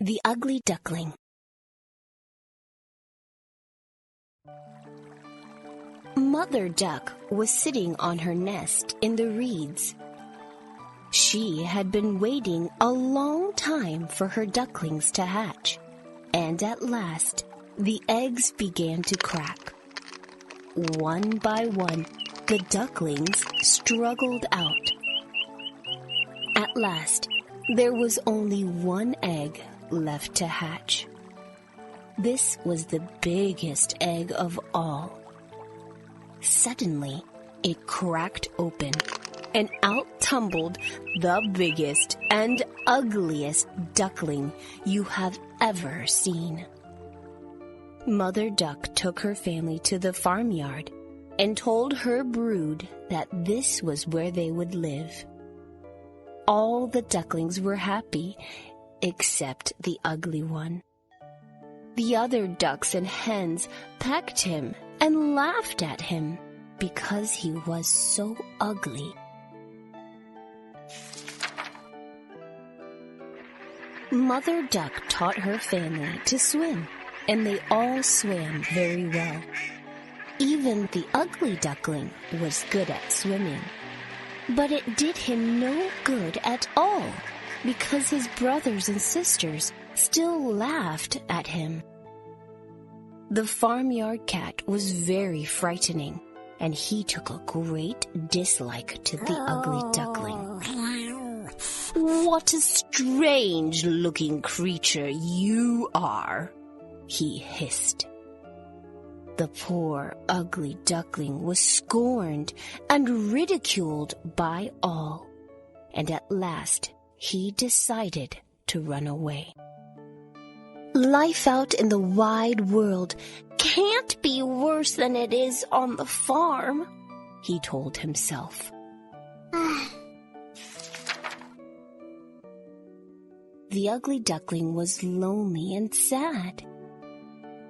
The Ugly Duckling. Mother Duck was sitting on her nest in the reeds. She had been waiting a long time for her ducklings to hatch, and at last the eggs began to crack. One by one, the ducklings struggled out. At last, there was only one egg left to hatch. This was the biggest egg of all. Suddenly, it cracked open, and out tumbled the biggest and ugliest duckling you have ever seen. Mother Duck took her family to the farmyard and told her brood that this was where they would live. All the ducklings were happy, except the ugly one. The other ducks and hens pecked him and laughed at him because he was so ugly. Mother Duck taught her family to swim, and they all swam very well. Even the ugly duckling was good at swimming. But it did him no good at all, because his brothers and sisters still laughed at him. The farmyard cat was very frightening, and he took a great dislike to the ugly duckling. "What a strange-looking creature you are," he hissed. The poor ugly duckling was scorned and ridiculed by all, and at last he decided to run away. "Life out in the wide world can't be worse than it is on the farm," he told himself. The ugly duckling was lonely and sad.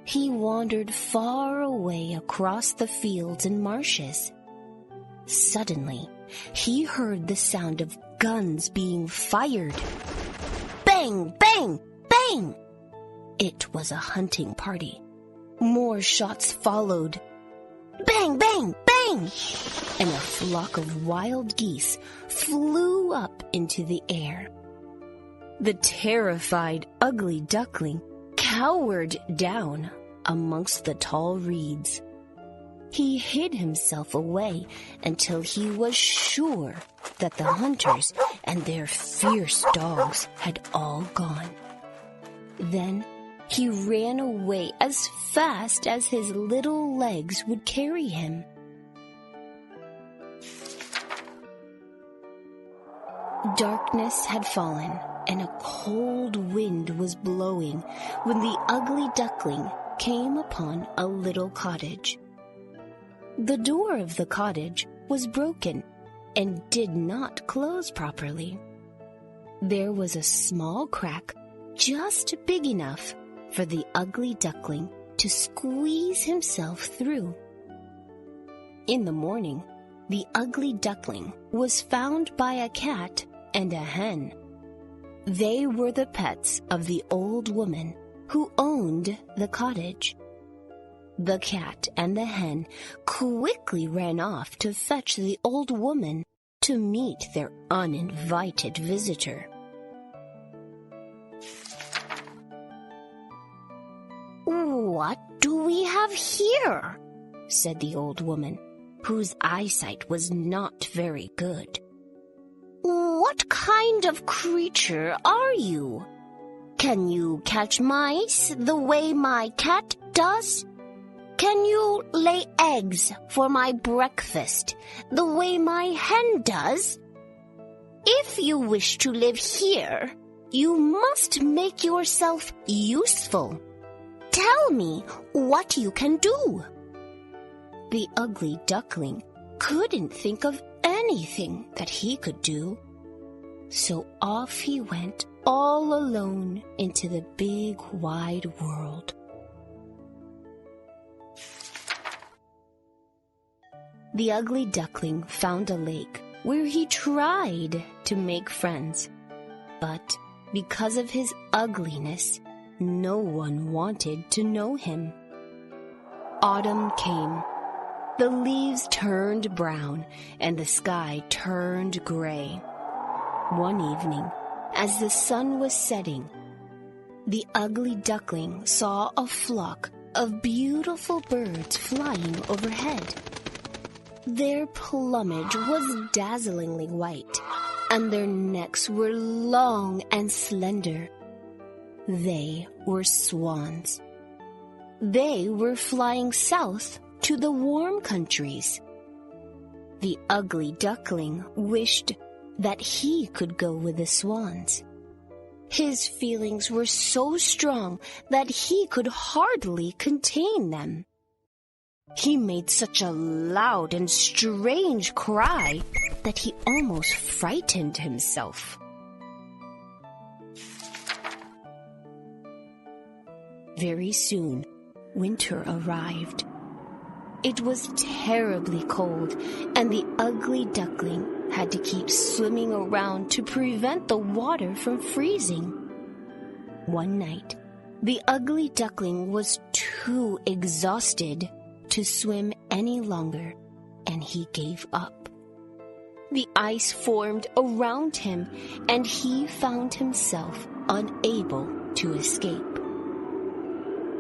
He wandered far away across the fields and marshes. Suddenly, he heard the sound of guns being fired. Bang, bang, bang! It was a hunting party. More shots followed. Bang, bang, bang! And a flock of wild geese flew up into the air. The terrified ugly duckling cowered down amongst the tall reeds. He hid himself away until he was sure that the hunters and their fierce dogs had all gone. Then he ran away as fast as his little legs would carry him. Darkness had fallen, and a cold wind was blowing when the ugly duckling came upon a little cottage. The door of the cottage was broken and did not close properly. There was a small crack just big enough for the ugly duckling to squeeze himself through. In the morning, the ugly duckling was found by a cat and a hen. They were the pets of the old woman who owned the cottage. The cat and the hen quickly ran off to fetch the old woman to meet their uninvited visitor. "What do we have here?" said the old woman, whose eyesight was not very good. "What kind of creature are you? Can you catch mice the way my cat does? Can you lay eggs for my breakfast the way my hen does? If you wish to live here, you must make yourself useful. Tell me what you can do." The ugly duckling couldn't think of anything that he could do. So off he went all alone into the big wide world. The ugly duckling found a lake where he tried to make friends, but because of his ugliness, no one wanted to know him. Autumn came. The leaves turned brown and the sky turned gray. One evening, as the sun was setting, the ugly duckling saw a flock of beautiful birds flying overhead. Their plumage was dazzlingly white, and their necks were long and slender. They were swans. They were flying south to the warm countries. The ugly duckling wished that he could go with the swans. His feelings were so strong that he could hardly contain them. He made such a loud and strange cry that he almost frightened himself. Very soon, winter arrived. It was terribly cold, and the ugly duckling had to keep swimming around to prevent the water from freezing. One night, the ugly duckling was too exhausted to swim any longer, and he gave up. The ice formed around him, and he found himself unable to escape.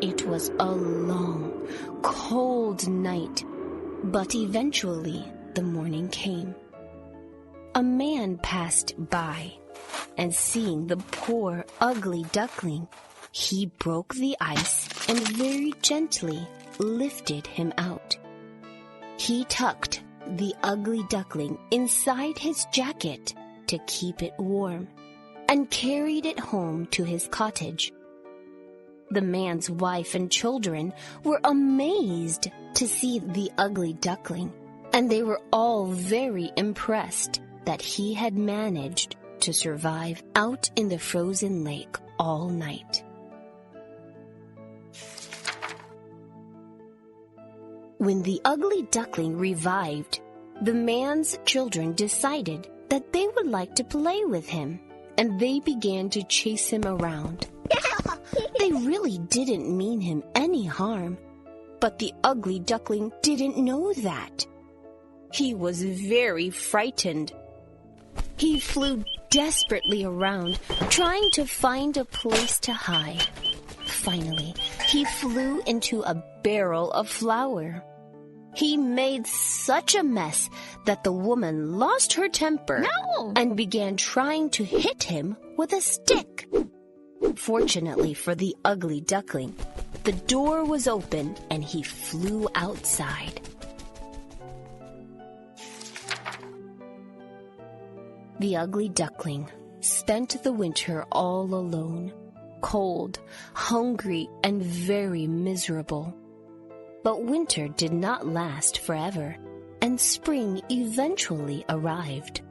It was a long, cold night, but eventually the morning came. A man passed by, and seeing the poor, ugly duckling, he broke the ice and very gently lifted him out. He tucked the ugly duckling inside his jacket to keep it warm and carried it home to his cottage. The man's wife and children were amazed to see the ugly duckling, and they were all very impressed that he had managed to survive out in the frozen lake all night. When the ugly duckling revived, the man's children decided that they would like to play with him, and they began to chase him around. They really didn't mean him any harm, but the ugly duckling didn't know that. He was very frightened. He flew desperately around, trying to find a place to hide. Finally, he flew into a barrel of flour. He made such a mess that the woman lost her temper and began trying to hit him with a stick. Fortunately for the ugly duckling, the door was open and he flew outside. The ugly duckling spent the winter all alone, cold, hungry, and very miserable. But winter did not last forever, and spring eventually arrived.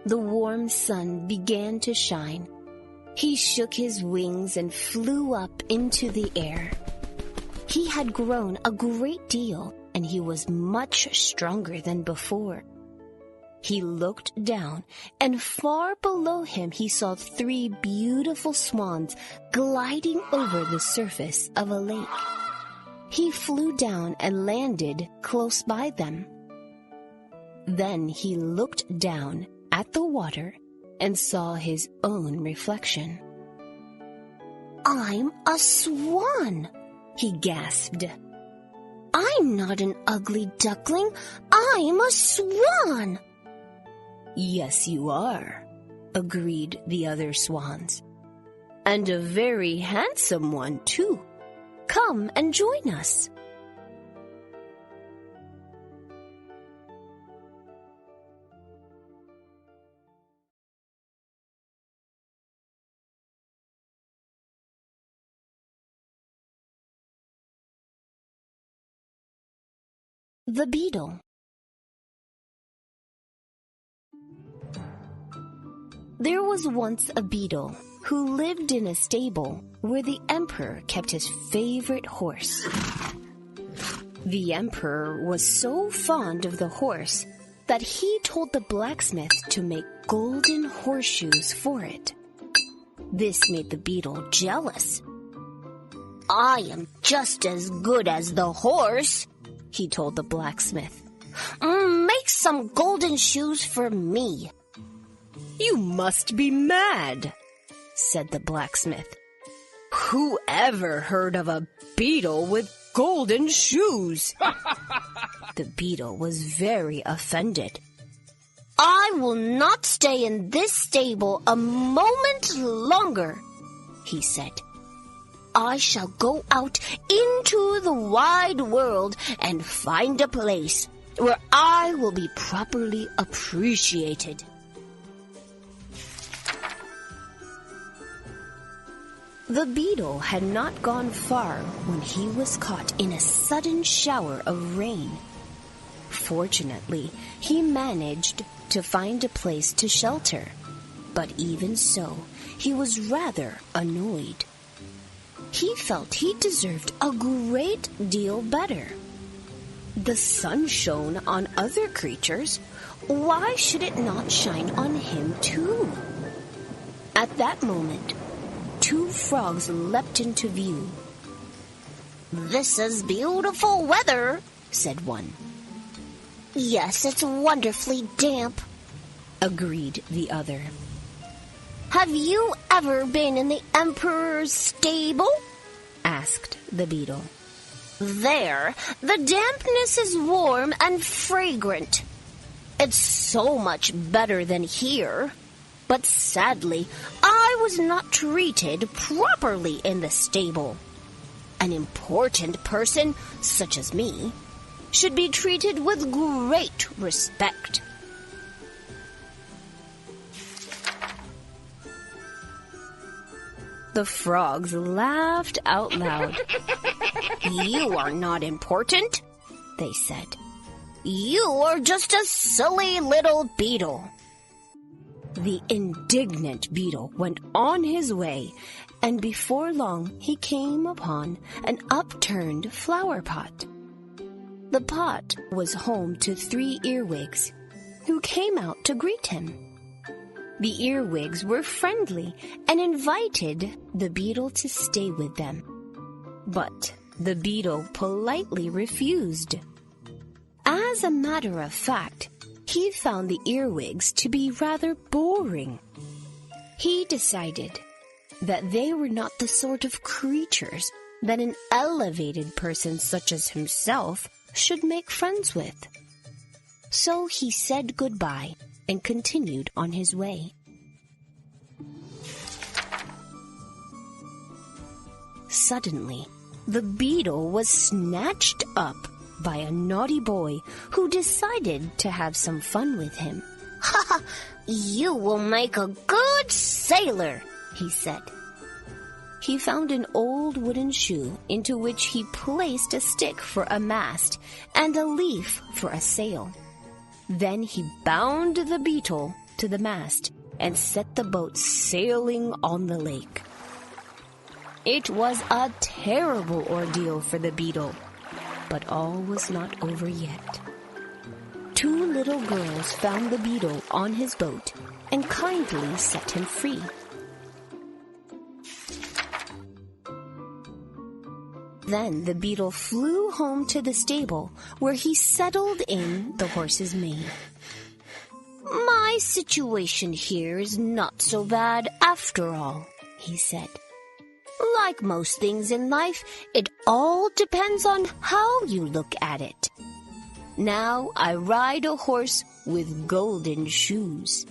The warm sun began to shine. He shook his wings and flew up into the air. He had grown a great deal, and he was much stronger than before. He looked down, and far below him he saw 3 beautiful swans gliding over the surface of a lake. He flew down and landed close by them. Then he looked down at the water and saw his own reflection. "I'm a swan," he gasped. "I'm not an ugly duckling. I'm a swan." "Yes, you are," agreed the other swans. "And a very handsome one, too. Come and join us." The Beetle. There was once a beetle who lived in a stable where the emperor kept his favorite horse. The emperor was so fond of the horse that he told the blacksmith to make golden horseshoes for it. This made the beetle jealous. "I am just as good as the horse," he told the blacksmith. "Make some golden shoes for me." "You must be mad," said the blacksmith. "Who ever heard of a beetle with golden shoes?" The beetle was very offended. "I will not stay in this stable a moment longer," he said. "I shall go out into the wide world and find a place where I will be properly appreciated." The beetle had not gone far when he was caught in a sudden shower of rain. Fortunately, he managed to find a place to shelter, but even so, he was rather annoyed. He felt he deserved a great deal better. The sun shone on other creatures. Why should it not shine on him too? At that moment, 2 frogs leapt into view. "This is beautiful weather," said one. "Yes, it's wonderfully damp," agreed the other. "Have you ever been in the Emperor's stable?" asked the beetle. "There, the dampness is warm and fragrant. It's so much better than here. But sadly, I was not treated properly in the stable. An important person, such as me, should be treated with great respect." The frogs laughed out loud. "You are not important," they said. "You are just a silly little beetle." The indignant beetle went on his way, and before long he came upon an upturned flower pot. The pot was home to 3 earwigs, who came out to greet him. The earwigs were friendly and invited the beetle to stay with them. But the beetle politely refused. As a matter of fact, he found the earwigs to be rather boring. He decided that they were not the sort of creatures that an elevated person such as himself should make friends with. So he said goodbye and continued on his way. Suddenly, the beetle was snatched up by a naughty boy who decided to have some fun with him. "Ha ha! You will make a good sailor," he said. He found an old wooden shoe into which he placed a stick for a mast and a leaf for a sail. Then he bound the beetle to the mast and set the boat sailing on the lake. It was a terrible ordeal for the beetle, but all was not over yet. 2 little girls found the beetle on his boat and kindly set him free. Then the beetle flew home to the stable, where he settled in the horse's mane. "My situation here is not so bad after all," he said. "Like most things in life, it all depends on how you look at it. Now I ride a horse with golden shoes."